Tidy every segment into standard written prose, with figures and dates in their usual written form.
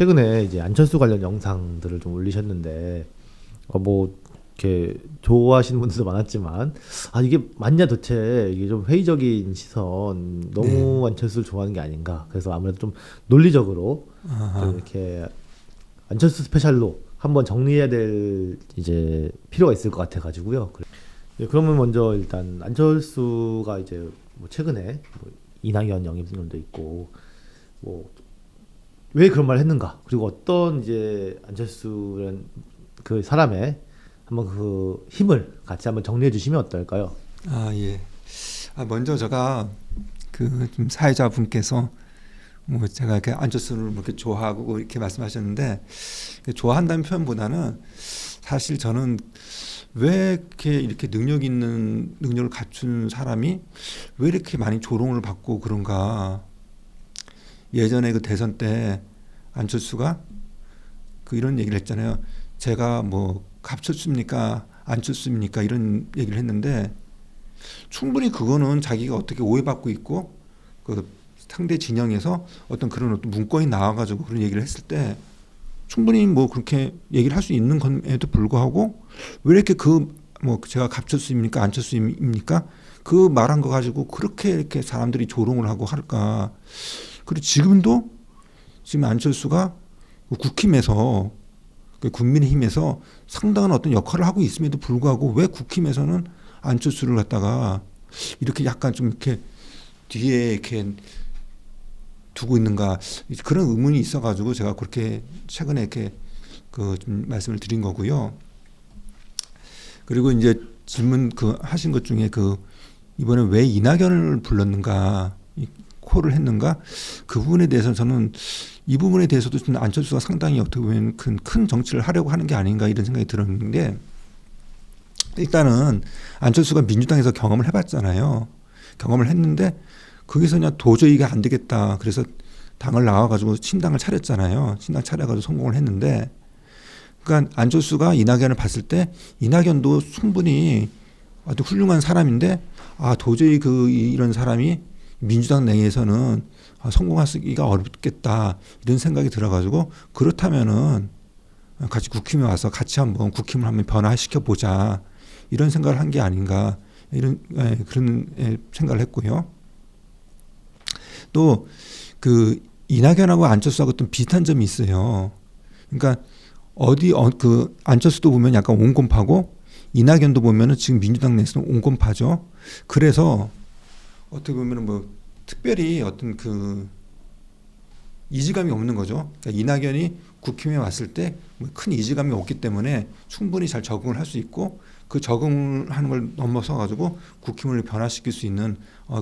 최근에 이제 안철수 관련 영상들을 좀 올리셨는데 뭐 이렇게 좋아하시는 분들도 많았지만 이게 맞냐 도대체 이게 좀 회의적인 시선 네. 너무 안철수를 좋아하는 게 아닌가 그래서 아무래도 좀 논리적으로 좀 아, 이렇게 안철수 스페셜로 한번 정리해야 될 이제 필요가 있을 것 같아 가지고요. 그러면 먼저 일단 안철수가 이제 뭐 최근에 뭐 이낙연 영입론도 있고 뭐 왜 그런 말을 했는가 그리고 어떤 이제 안철수라는 그 사람의 한번 그 힘을 같이 한번 정리해 주시면 어떨까요? 예. 먼저 제가 그 좀 사회자분께서 뭐 제가 이렇게 안철수를 뭐 이렇게 좋아하고 이렇게 말씀하셨는데 좋아한다는 표현보다는 사실 저는 왜 이렇게 능력 있는 능력을 갖춘 사람이 왜 이렇게 많이 조롱을 받고 그런가. 예전에 그 대선 때 안철수가 그 이런 얘기를 했잖아요. 제가 뭐 갑철수입니까 안철수입니까 이런 얘기를 했는데 충분히 그거는 자기가 어떻게 오해받고 있고 그 상대 진영에서 어떤 문건이 나와가지고 그런 얘기를 했을 때 충분히 뭐 그렇게 얘기를 할 수 있는 건에도 불구하고 왜 이렇게 그 뭐 제가 갑철수입니까 안철수입니까 그 말한 거 가지고 그렇게 이렇게 사람들이 조롱을 하고 할까. 그리고 지금 안철수가 국힘에서 국민의힘에서 상당한 어떤 역할을 하고 있음에도 불구하고 왜 국힘에서는 안철수를 갖다가 이렇게 약간 좀 이렇게 뒤에 이렇게 두고 있는가 그런 의문이 있어가지고 제가 그렇게 최근에 이렇게 그 좀 말씀을 드린 거고요. 그리고 이제 질문 그 하신 것 중에 그 이번에 왜 이낙연을 불렀는가 이 콜을 했는가 그 부분에 대해서 저는 이 부분에 대해서도 좀 안철수가 상당히 어떻게 보면 큰 정치를 하려고 하는 게 아닌가 이런 생각이 들었는데 일단은 안철수가 민주당에서 경험을 해봤잖아요. 경험을 했는데 거기서 그냥 도저히 이게 안 되겠다. 그래서 당을 나와가지고 신당을 차렸잖아요. 신당 차려가지고 성공을 했는데 그러니까 안철수가 이낙연을 봤을 때 이낙연도 충분히 아주 훌륭한 사람인데 도저히 이런 사람이 민주당 내에서는 성공하기가 어렵겠다 이런 생각이 들어가지고 그렇다면은 같이 국힘에 와서 같이 한번 국힘을 한번 변화시켜 보자 이런 생각을 한 게 아닌가 이런 그런 생각을 했고요. 또 그 이낙연하고 안철수하고 좀 비슷한 점이 있어요. 그러니까 그 안철수도 보면 약간 온건파고 이낙연도 보면은 지금 민주당 내에서는 온건파죠. 그래서 어떻게 보면은 뭐 특별히 어떤 그 이지감이 없는 거죠. 그러니까 이낙연이 국힘에 왔을 때 큰 이지감이 없기 때문에 충분히 잘 적응을 할 수 있고 그 적응하는 걸 넘어서 가지고 국힘을 변화시킬 수 있는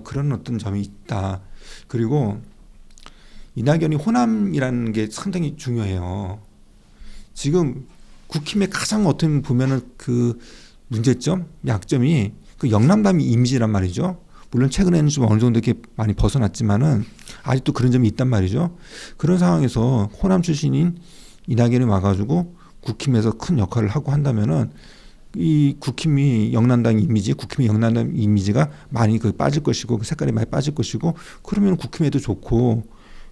그런 어떤 점이 있다. 그리고 이낙연이 호남이라는 게 상당히 중요해요. 지금 국힘의 가장 어떻게 보면은 그 문제점, 약점이 그 영남남 이미지란 말이죠. 물론 최근에는 좀 어느 정도 이렇게 많이 벗어났지만은 아직도 그런 점이 있단 말이죠. 그런 상황에서 호남 출신인 이낙연이 와가지고 국힘에서 큰 역할을 하고 한다면은 이 국힘의 영남당 이미지가 많이 빠질 것이고 그 색깔이 많이 빠질 것이고 그러면 국힘에도 좋고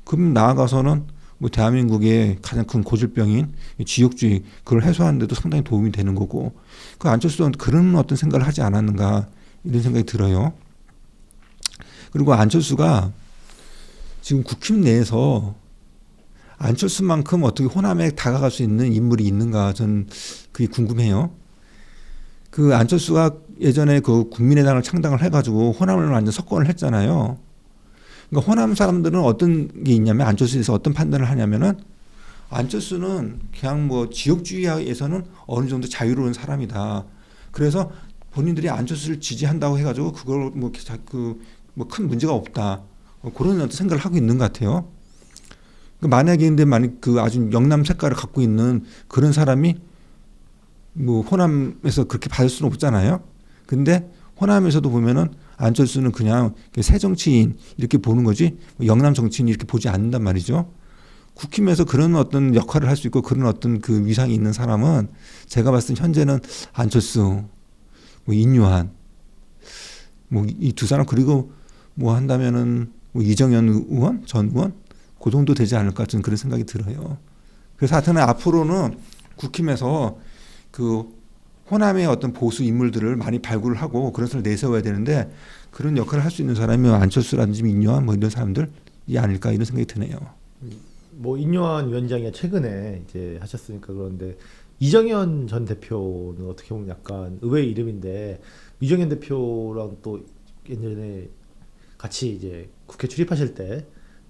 그럼 나아가서는 뭐 대한민국의 가장 큰 고질병인 지역주의 그걸 해소하는 데도 상당히 도움이 되는 거고 그 안철수는 그런 어떤 생각을 하지 않았는가 이런 생각이 들어요. 그리고 안철수가 지금 국힘 내에서 안철수만큼 어떻게 호남에 다가갈 수 있는 인물이 있는가 저는 그게 궁금해요. 그 안철수가 예전에 그 국민의당을 창당을 해가지고 호남을 완전 석권을 했잖아요. 그러니까 호남 사람들은 어떤 게 있냐면 안철수에 대해서 어떤 판단을 하냐면은 안철수는 그냥 뭐 지역주의에서는 어느 정도 자유로운 사람이다. 그래서 본인들이 안철수를 지지한다고 해가지고 그걸 뭐 큰 문제가 없다. 그런 어떤 생각을 하고 있는 것 같아요. 만약에 근데 만약 그 아주 영남 색깔을 갖고 있는 그런 사람이 뭐 호남에서 그렇게 받을 수는 없잖아요. 근데 호남에서도 보면은 안철수는 그냥 새 정치인 이렇게 보는 거지 영남 정치인 이렇게 보지 않는단 말이죠. 국힘에서 그런 어떤 역할을 할 수 있고 그런 어떤 그 위상이 있는 사람은 제가 봤을 때 현재는 안철수, 뭐 인유한, 뭐 이 두 사람 그리고 뭐 한다면은 뭐 이정현 의원, 전 의원 그 정도 되지 않을까 저는 그런 생각이 들어요. 그래서 하여튼 앞으로는 국힘에서 그 호남의 어떤 보수 인물들을 많이 발굴을 하고 그런 사람을 내세워야 되는데 그런 역할을 할 수 있는 사람이 안철수라든지 민주화 뭐 이런 사람들이 아닐까 이런 생각이 드네요. 뭐 인요한 위원장이 최근에 이제 하셨으니까 그런데 이정현 전 대표는 어떻게 보면 약간 의외의 이름인데 이정현 대표랑 또 예전에 같이 이제 국회 출입하실 때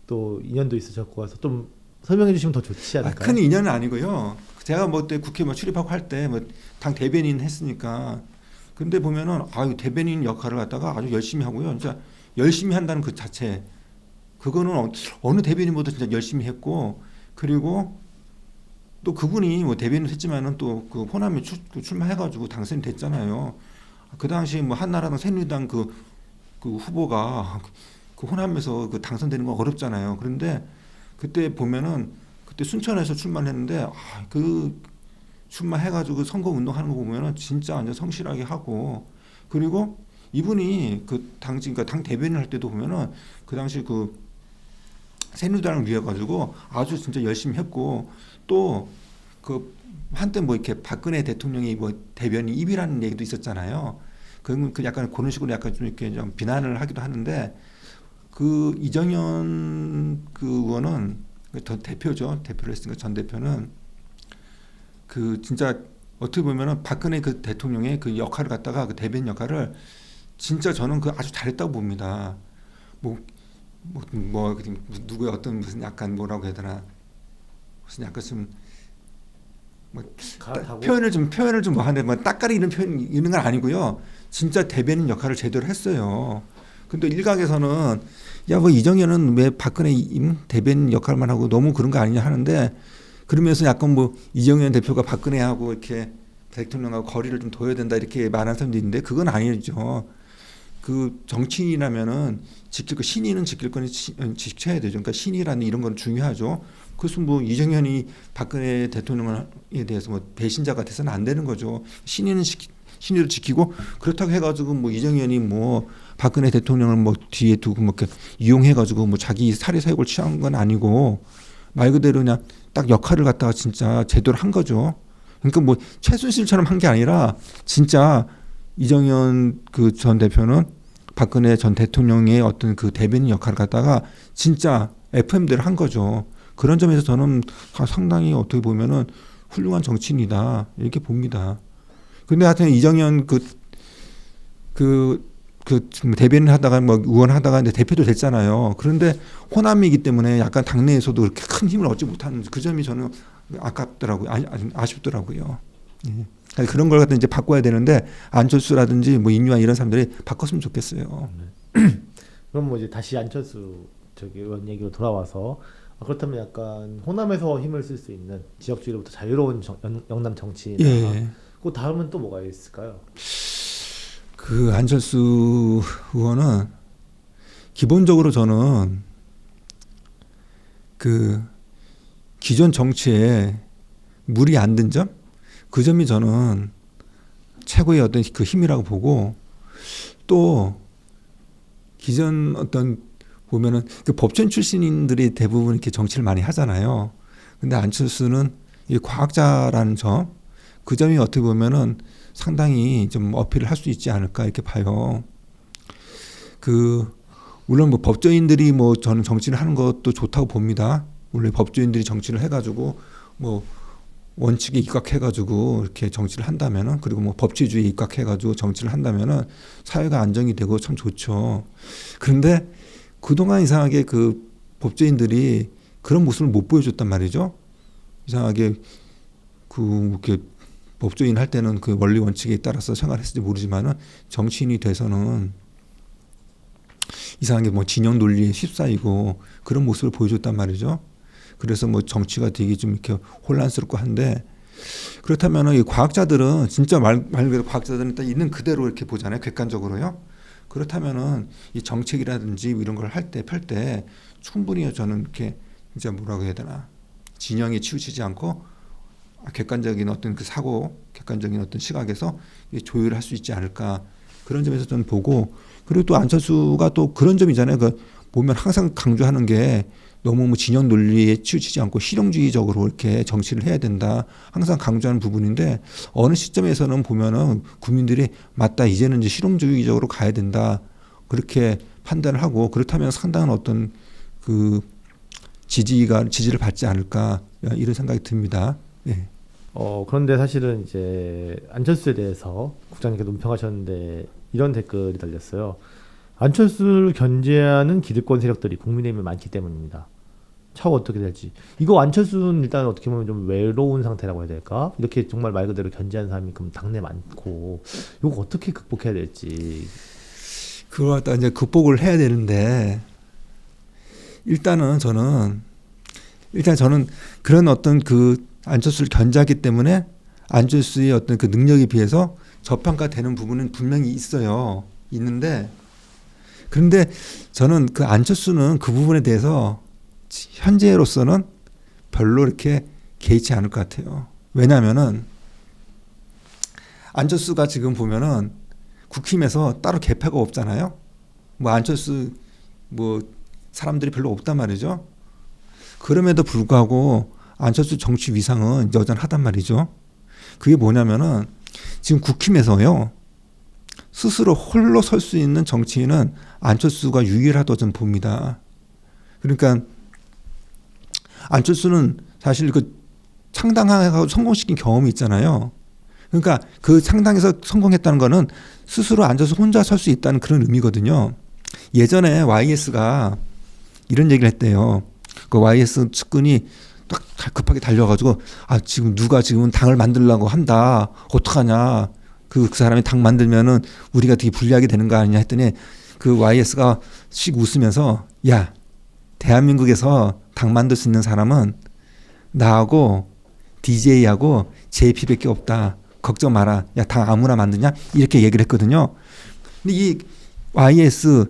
또 인연도 있으셨고 해서 좀 설명해 주시면 더 좋지 않을까요? 큰 인연은 아니고요. 제가 뭐 그때 국회 뭐 출입하고 할 때 뭐 당 대변인 했으니까 근데 보면은 아유 대변인 역할을 갖다가 아주 열심히 하고요. 진짜 열심히 한다는 그 자체 그거는 어느 대변인보다 진짜 열심히 했고 그리고 또 그분이 뭐 대변인 했지만은 또 그 호남에 출마해가지고 당선이 됐잖아요. 그 당시 뭐 한나라당 새누리당 그 후보가 그 호남에서 그 당선되는 건 어렵잖아요. 그런데 그때 보면은 그때 순천에서 출마를 했는데 그 출마해가지고 선거 운동하는 거 보면은 진짜 완전 성실하게 하고 그리고 이분이 그 그러니까 당 대변인 할 때도 보면은 그 당시 그 새누리당을 위해 가지고 아주 진짜 열심히 했고 또 그 한때 뭐 이렇게 박근혜 대통령이 뭐 대변인 입이라는 얘기도 있었잖아요. 그 약간 그런 식으로 약간 좀 이렇게 좀 비난을 하기도 하는데 그 이정현 그 의원은 더 대표죠. 대표를 했으니까 전 대표는 그 진짜 어떻게 보면은 박근혜 그 대통령의 그 역할을 갖다가 그 대변인 역할을 진짜 저는 그 아주 잘했다고 봅니다. 뭐 누구의 어떤 무슨 약간 뭐라고 해야 되나 무슨 약간 좀 뭐 표현을 좀 뭐 하는데 뭐 따까리 이런 표현 있는 건 아니고요. 진짜 대변인 역할을 제대로 했어요. 근데 일각에서는 야 뭐 이정현은 왜 박근혜 대변인 역할만 하고 너무 그런 거 아니냐 하는데 그러면서 약간 뭐 이정현 대표가 박근혜하고 이렇게 대통령하고 거리를 좀 둬야 된다 이렇게 말하는 사람도 있는데 그건 아니죠. 그 정치인이라면은 지킬 거 신인은 지킬 거는 지켜야 되죠. 그러니까 신이라는 이런 건 중요하죠. 그래서 뭐 이정현이 박근혜 대통령에 대해서 뭐 배신자가 돼서는 안 되는 거죠. 신의를 지키고 그렇다고 해가지고 뭐 이정현이 뭐 박근혜 대통령을 뭐 뒤에 두고 뭐 이렇게 이용해가지고 뭐 자기 사리 사욕을 취한 건 아니고 말 그대로 그냥 딱 역할을 갖다가 진짜 제대로 한 거죠. 그러니까 뭐 최순실처럼 한 게 아니라 진짜 이정현 그 전 대표는 박근혜 전 대통령의 어떤 그 대변인 역할을 갖다가 진짜 FM대로 한 거죠. 그런 점에서 저는 상당히 어떻게 보면은 훌륭한 정치인이다 이렇게 봅니다. 근데 하여튼 이정현 대변인 하다가 뭐 의원 하다가 이제 대표도 됐잖아요. 그런데 호남이기 때문에 약간 당내에서도 그렇게 큰 힘을 얻지 못하는 그 점이 저는 아깝더라고요. 아쉽더라고요. 예. 그런 걸 갖다 이제 바꿔야 되는데 안철수라든지 뭐 인유한 이런 사람들이 바꿨으면 좋겠어요. 그럼 뭐 이제 다시 안철수 저기 의원 얘기로 돌아와서 그렇다면 약간 호남에서 힘을 쓸 수 있는 지역주의로부터 자유로운 영남 정치인. 예. 그 다음은 또 뭐가 있을까요? 그 안철수 의원은 기본적으로 저는 그 기존 정치에 물이 안 든 점, 그 점이 저는 최고의 어떤 그 힘이라고 보고 또 기존 어떤 보면은 그 법조인 출신들이 대부분 이렇게 정치를 많이 하잖아요. 근데 안철수는 이 과학자라는 점, 그 점이 어떻게 보면은 상당히 좀 어필을 할 수 있지 않을까 이렇게 봐요. 그 물론 뭐 법조인들이 뭐 저는 정치를 하는 것도 좋다고 봅니다. 원래 법조인들이 정치를 해가지고 뭐 원칙에 입각해가지고 이렇게 정치를 한다면은 그리고 뭐 법치주의에 입각해가지고 정치를 한다면은 사회가 안정이 되고 참 좋죠. 그런데 그동안 이상하게 그 법조인들이 그런 모습을 못 보여줬단 말이죠. 이상하게 이렇게 법조인 할 때는 그 원리 원칙에 따라서 생활했을지 모르지만은 정치인이 돼서는 이상하게 뭐 진영 논리에 휩싸이고 그런 모습을 보여줬단 말이죠. 그래서 뭐 정치가 되게 좀 이렇게 혼란스럽고 한데 그렇다면은 이 과학자들은 진짜 말 그대로 과학자들은 일단 있는 그대로 이렇게 보잖아요. 객관적으로요. 그렇다면은 이 정책이라든지 이런 걸 할 때 펼 때 충분히 저는 이렇게 진짜 뭐라고 해야 되나 진영에 치우치지 않고 객관적인 어떤 그 사고, 객관적인 어떤 시각에서 조율할 수 있지 않을까 그런 점에서 저는 보고 그리고 또 안철수가 또 그런 점이잖아요. 그 보면 항상 강조하는 게 너무 뭐 진영 논리에 치우치지 않고 실용주의적으로 이렇게 정치를 해야 된다. 항상 강조하는 부분인데 어느 시점에서는 보면은 국민들이 맞다. 이제는 이제 실용주의적으로 가야 된다. 그렇게 판단을 하고 그렇다면 상당한 어떤 그 지지를 받지 않을까 이런 생각이 듭니다. 예. 그런데 사실은 이제 안철수에 대해서 국장님께 논평하셨는데 이런 댓글이 달렸어요. 안철수를 견제하는 기득권 세력들이 국민의힘에 많기 때문입니다. 차후 어떻게 될지. 이거 안철수는 일단 어떻게 보면 좀 외로운 상태라고 해야 될까? 이렇게 정말 말 그대로 견제하는 사람이 그럼 당내 많고 이거 어떻게 극복해야 될지. 그걸 갖다 이제 극복을 해야 되는데 일단 저는 그런 어떤 그 안철수를 견제하기 때문에 안철수의 어떤 그 능력에 비해서 저평가되는 부분은 분명히 있어요. 있는데 그런데 저는 그 안철수는 그 부분에 대해서 현재로서는 별로 이렇게 개의치 않을 것 같아요. 왜냐하면은 안철수가 지금 보면은 국힘에서 따로 개파가 없잖아요. 뭐 안철수 뭐 사람들이 별로 없단 말이죠. 그럼에도 불구하고 안철수 정치 위상은 여전하단 말이죠. 그게 뭐냐면은 지금 국힘에서요. 스스로 홀로 설 수 있는 정치인은 안철수가 유일하다고 저는 봅니다. 그러니까 안철수는 사실 그 창당하고 성공시킨 경험이 있잖아요. 그러니까 그 창당에서 성공했다는 거는 스스로 안철수 혼자 설 수 있다는 그런 의미거든요. 예전에 YS가 이런 얘기를 했대요. 그 YS 측근이 딱 급하게 달려가지고 지금 누가 지금 당을 만들려고 한다. 어떡하냐. 그 사람이 당 만들면은 우리가 되게 불리하게 되는 거 아니냐 했더니 그 YS가 씩 웃으면서 야, 대한민국에서 당 만들 수 있는 사람은 나하고 DJ하고 JP밖에 없다. 걱정 마라. 야, 당 아무나 만드냐? 이렇게 얘기를 했거든요. 근데 이 YS,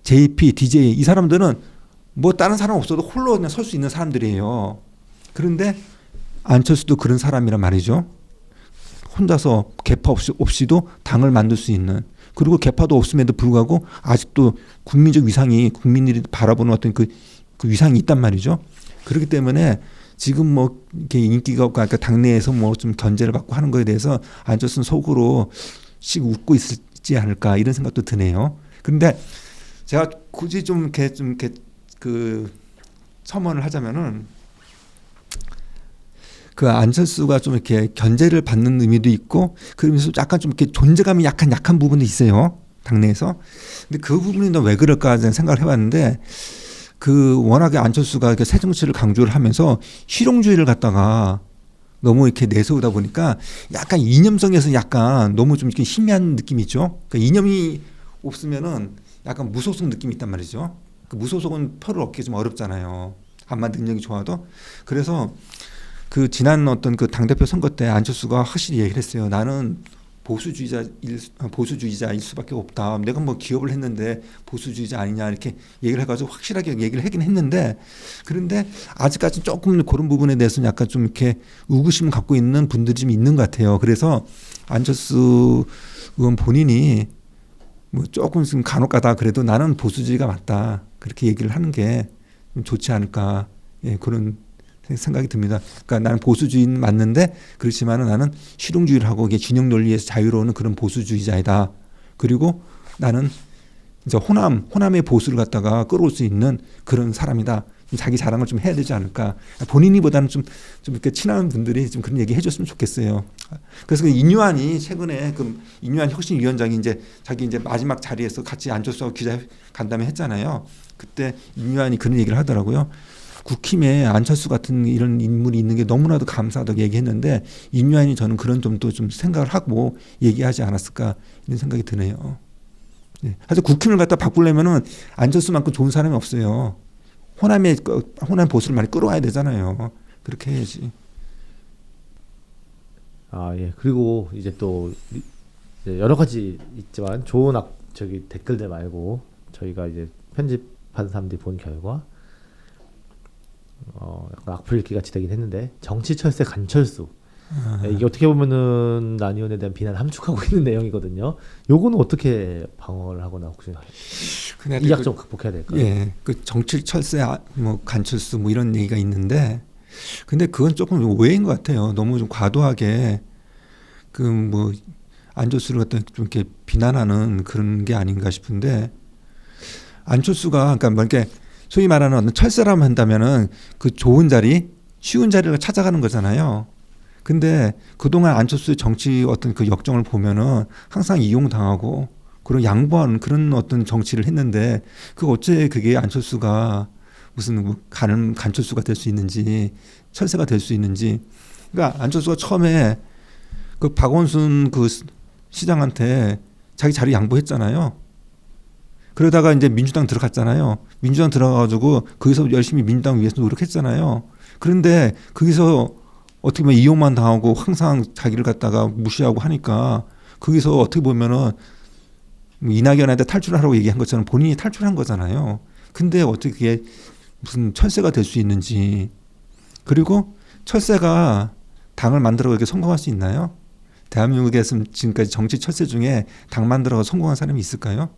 JP, DJ 이 사람들은 뭐 다른 사람 없어도 홀로 그냥 설 수 있는 사람들이에요. 그런데 안철수도 그런 사람이란 말이죠. 혼자서 개파 없이도 당을 만들 수 있는, 그리고 개파도 없음에도 불구하고 아직도 국민적 위상이, 국민들이 바라보는 어떤 그 위상이 있단 말이죠. 그렇기 때문에 지금 뭐 이렇게 인기가 없고 아까 당내에서 뭐 좀 견제를 받고 하는 거에 대해서 안철수는 속으로 씩 웃고 있지 않을까 이런 생각도 드네요. 그런데 제가 굳이 좀 이렇게 그 첨언을 하자면은 그 안철수가 좀 이렇게 견제를 받는 의미도 있고 그러면서 약간 좀 이렇게 존재감이 약한 부분도 있어요. 당내에서. 근데 그 부분이 왜 그럴까 생각을 해봤는데 그 워낙에 안철수가 이렇게 새 정치를 강조를 하면서 실용주의를 갖다가 너무 이렇게 내세우다 보니까 약간 이념성에서 약간 너무 좀 이렇게 희미한 느낌이 있죠. 그러니까 이념이 없으면은 약간 무소속 느낌이 있단 말이죠. 그 무소속은 표를 얻기 좀 어렵잖아요. 암만 능력이 좋아도. 그래서 그 지난 어떤 그 당대표 선거 때 안철수가 확실히 얘기를 했어요. 나는 보수주의자일 수밖에 없다. 내가 뭐 기업을 했는데 보수주의자 아니냐 이렇게 얘기를 해가지고 확실하게 얘기를 하긴 했는데 그런데 아직까지 조금 그런 부분에 대해서는 약간 좀 이렇게 의구심을 갖고 있는 분들이 좀 있는 것 같아요. 그래서 안철수 의원 본인이 뭐 조금 좀 간혹가다 그래도 나는 보수주의가 맞다. 그렇게 얘기를 하는 게 좀 좋지 않을까. 예, 그런 생각이 듭니다. 그러니까 나는 보수주의는 맞는데 그렇지만은 나는 실용주의를 하고 이게 진영 논리에서 자유로운 그런 보수주의자이다. 그리고 나는 이제 호남의 보수를 갖다가 끌어올 수 있는 그런 사람이다. 자기 자랑을 좀 해야 되지 않을까. 본인이보다는 좀 이렇게 친한 분들이 좀 그런 얘기 해줬으면 좋겠어요. 그래서 그 인유한이 최근에 그 인유한 혁신위원장이 이제 자기 이제 마지막 자리에서 같이 안철수하고 기자 간담회 했잖아요. 그때 인유한이 그런 얘기를 하더라고요. 국힘에 안철수 같은 이런 인물이 있는 게 너무나도 감사하다고 얘기했는데 인유한이 저는 그런 점도 좀 생각을 하고 얘기하지 않았을까 이런 생각이 드네요. 예. 사실 국힘을 갖다 바꾸려면은 안철수만큼 좋은 사람이 없어요. 호남 보수를 많이 끌어와야 되잖아요. 그렇게 해야지. 예. 그리고 이제 또 이제 여러 가지 있지만 좋은 댓글들 말고 저희가 이제 편집한 사람들이 본 결과 약간 악플 읽기가 지되긴 했는데 정치철새 간철수. 이게 어떻게 보면은 난 의원에 대한 비난 함축하고 있는 내용이거든요. 요거는 어떻게 방어를 하거나 혹시 근데 이 약점 극복해야 될까요? 예, 그 정칠 철새 뭐 간철수 뭐 이런 얘기가 있는데, 근데 그건 조금 오해인 것 같아요. 너무 좀 과도하게 그 뭐 안철수를 갖다 좀 이렇게 비난하는 그런 게 아닌가 싶은데, 안철수가 그러니까 뭐 이렇게 소위 말하는 어떤 철새라고 한다면은 그 좋은 자리, 쉬운 자리를 찾아가는 거잖아요. 근데 그동안 안철수의 정치 어떤 그 역정을 보면은 항상 이용당하고 그리고 양보하는 그런 어떤 정치를 했는데, 그 어째 그게 안철수가 무슨 뭐 간철수가 될 수 있는지, 철새가 될 수 있는지. 그러니까 안철수가 처음에 그 박원순 그 시장한테 자기 자리 양보했잖아요. 그러다가 이제 민주당 들어갔잖아요. 민주당 들어가가지고 거기서 열심히 민주당 위해서 노력했잖아요. 그런데 거기서 어떻게 보면 이용만 당하고 항상 자기를 갖다가 무시하고 하니까, 거기서 어떻게 보면은 뭐 이낙연한테 탈출하라고 얘기한 것처럼 본인이 탈출한 거잖아요. 근데 어떻게 그게 무슨 철새가 될 수 있는지. 그리고 철새가 당을 만들어 이렇게 성공할 수 있나요? 대한민국에서 지금까지 정치 철새 중에 당 만들어서 성공한 사람이 있을까요?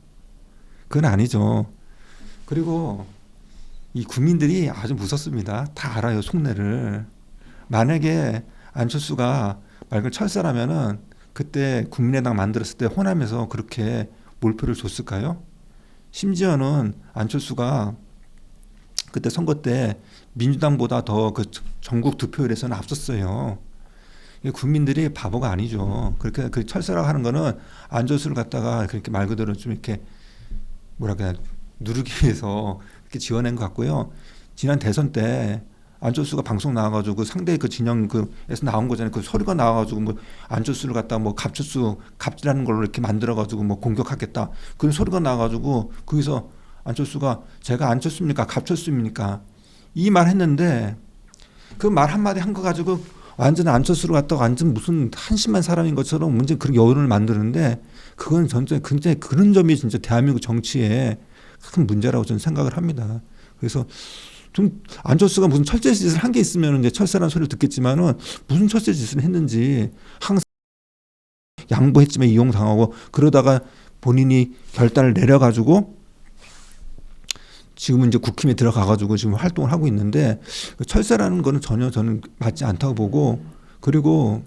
그건 아니죠. 그리고 이 국민들이 아주 무섭습니다. 다 알아요, 속내를. 만약에 안철수가 말 그대로 철새라면은 그때 국민의당 만들었을 때 호남에서 그렇게 몰표를 줬을까요? 심지어는 안철수가 그때 선거 때 민주당보다 더 그 전국 득표율에서는 앞섰어요. 국민들이 바보가 아니죠. 그렇게 그 철새라고 하는 거는 안철수를 갖다가 그렇게 말 그대로 좀 이렇게 뭐랄까 누르기 위해서 이렇게 지어낸 것 같고요. 지난 대선 때 안철수가 방송 나와가지고 상대 그 진영 그에서 나온 거잖아요. 그 소리가 나와가지고 뭐 안철수를 갖다 뭐 갑철수 갑질하는 걸로 이렇게 만들어가지고 뭐 공격하겠다. 그런 소리가 나와가지고 거기서 안철수가 제가 안철수입니까 갑철수입니까 이 말 했는데, 그 말 한마디 한 거 가지고 완전 안철수를 갖다가 완전 무슨 한심한 사람인 것처럼 문제 그런 여론을 만드는데, 그건 전체 굉장히 그런 점이 진짜 대한민국 정치에 큰 문제라고 저는 생각을 합니다. 그래서 좀 안철수가 무슨 철새 짓을 한 게 있으면 이제 철새라는 소리를 듣겠지만은 무슨 철새 짓을 했는지, 항상 양보했지만 이용당하고 그러다가 본인이 결단을 내려가지고 지금은 이제 국힘에 들어가가지고 지금 활동을 하고 있는데, 철새라는 거는 전혀 저는 맞지 않다고 보고, 그리고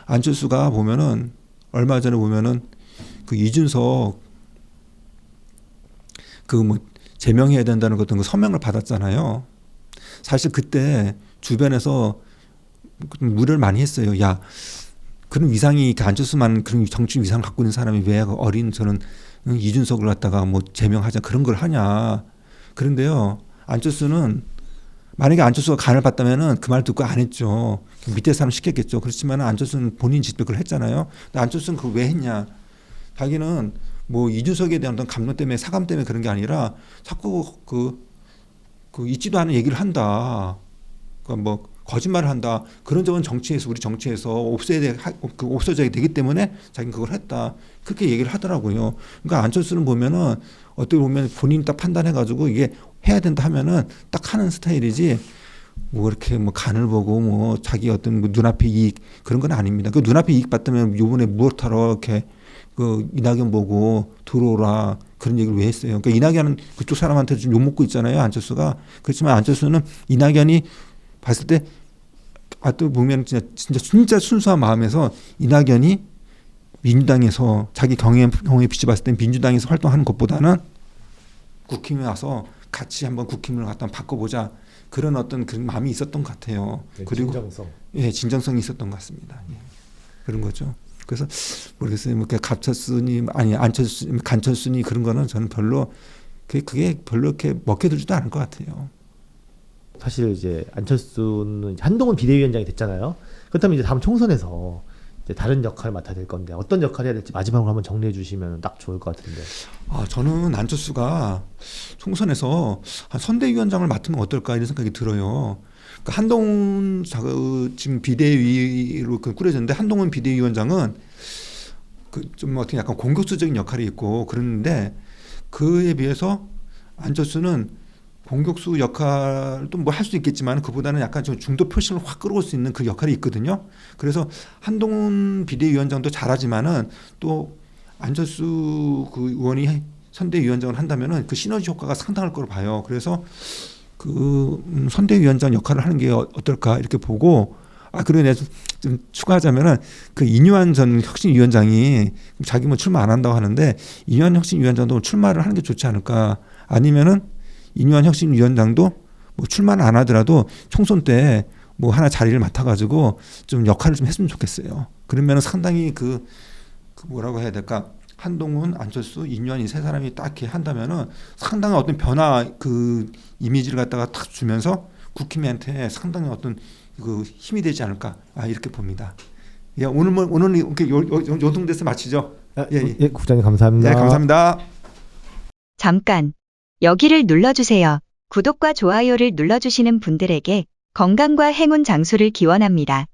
안철수가 보면은 얼마 전에 보면은 그 이준석 그 뭐 제명해야 된다는 그 어떤 그 서명을 받았잖아요. 사실 그때 주변에서 무료를 많이 했어요. 야, 그런 위상이 안철수만 그런 정치 위상을 갖고 있는 사람이 왜 어린 저는 이준석을 갖다가 뭐 제명하자 그런 걸 하냐. 그런데요, 안철수는 만약에 안철수가 간을 봤다면은 그 말 듣고 안 했죠. 밑에 사람 시켰겠죠. 그렇지만 안철수는 본인 직접 그걸 했잖아요. 근데 안철수는 그걸 왜 했냐? 자기는 뭐 이준석에 대한 어떤 감정 때문에 사감 때문에 그런 게 아니라 자꾸 그 있지도 않은 얘기를 한다. 그러니까 뭐 거짓말을 한다. 그런 점은 정치에서 우리 정치에서 없어져야 되기 때문에 자기는 그걸 했다. 그렇게 얘기를 하더라고요. 그러니까 안철수는 보면은 어떻게 보면 본인이 딱 판단해가지고 이게 해야 된다 하면은 딱 하는 스타일이지. 뭐 이렇게 뭐 간을 보고 뭐 자기 어떤 뭐 눈앞의 이익 그런 건 아닙니다. 그 눈앞의 이익 봤다면 요번에 무엇하러 이렇게 그 이낙연 보고 들어오라 그런 얘기를 왜 했어요? 그러니까 이낙연은 그쪽 사람한테 좀 욕먹고 있잖아요, 안철수가. 그렇지만 안철수는 이낙연이 봤을 때 또 보면 진짜 순수한 마음에서 이낙연이 민주당에서 자기 경험에 비춰봤을 때 민주당에서 활동하는 것보다는 국힘에 와서 같이 한번 국힘을 갖다 바꿔보자 그런 어떤 그런 마음이 있었던 것 같아요. 네, 그리고 진정성. 예, 진정성이 있었던 것 같습니다. 예. 그런 거죠. 그래서 모르겠어요. 뭐 갑철순이 아니 안철수 간철순이 그런 거는 저는 별로 그게 별로 이렇게 먹혀들지도 않을 것 같아요. 사실 이제 안철수는 한동훈 비대위원장이 됐잖아요. 그렇다면 이제 다음 총선에서 이제 다른 역할을 맡아야 될 건데 어떤 역할을 해야 될지 마지막으로 한번 정리해 주시면 딱 좋을 것 같은데. 저는 안철수가 총선에서 한 선대위원장을 맡으면 어떨까 이런 생각이 들어요. 그러니까 한동훈 지금 비대위로 꾸려졌는데, 한동훈 비대위원장은 그 좀 어떻게 약간 공격수적인 역할이 있고 그러는데, 그에 비해서 안철수는 공격수 역할도 뭐 할 수 있겠지만 그보다는 약간 좀 중도 표심을 확 끌어올 수 있는 그 역할이 있거든요. 그래서 한동훈 비대위원장도 잘하지만은 또 안철수 그 의원이 선대위원장을 한다면은 그 시너지 효과가 상당할 거로 봐요. 그래서 그 선대위원장 역할을 하는 게 어떨까 이렇게 보고 그리고 내가 좀 추가하자면은 그 이뇨한 전 혁신위원장이 자기 뭐 출마 안 한다고 하는데 이뇨한 혁신위원장도 출마를 하는 게 좋지 않을까 아니면은 이뇨한 혁신위원장도 뭐 출마는 안 하더라도 총선 때 뭐 하나 자리를 맡아가지고 좀 역할을 좀 했으면 좋겠어요. 그러면은 상당히 그 뭐라고 해야 될까? 한동훈, 안철수, 이뇨한 이 세 사람이 딱 이렇게 한다면은 상당한 어떤 변화 그 이미지를 갖다가 탁 주면서 국힘한테 상당히 어떤 그 힘이 되지 않을까 이렇게 봅니다. 예, 오늘 이렇게 요 정도에서 마치죠. 예, 국장님 감사합니다. 네, 감사합니다. 잠깐 여기를 눌러주세요. 구독과 좋아요를 눌러주시는 분들에게 건강과 행운 장수를 기원합니다.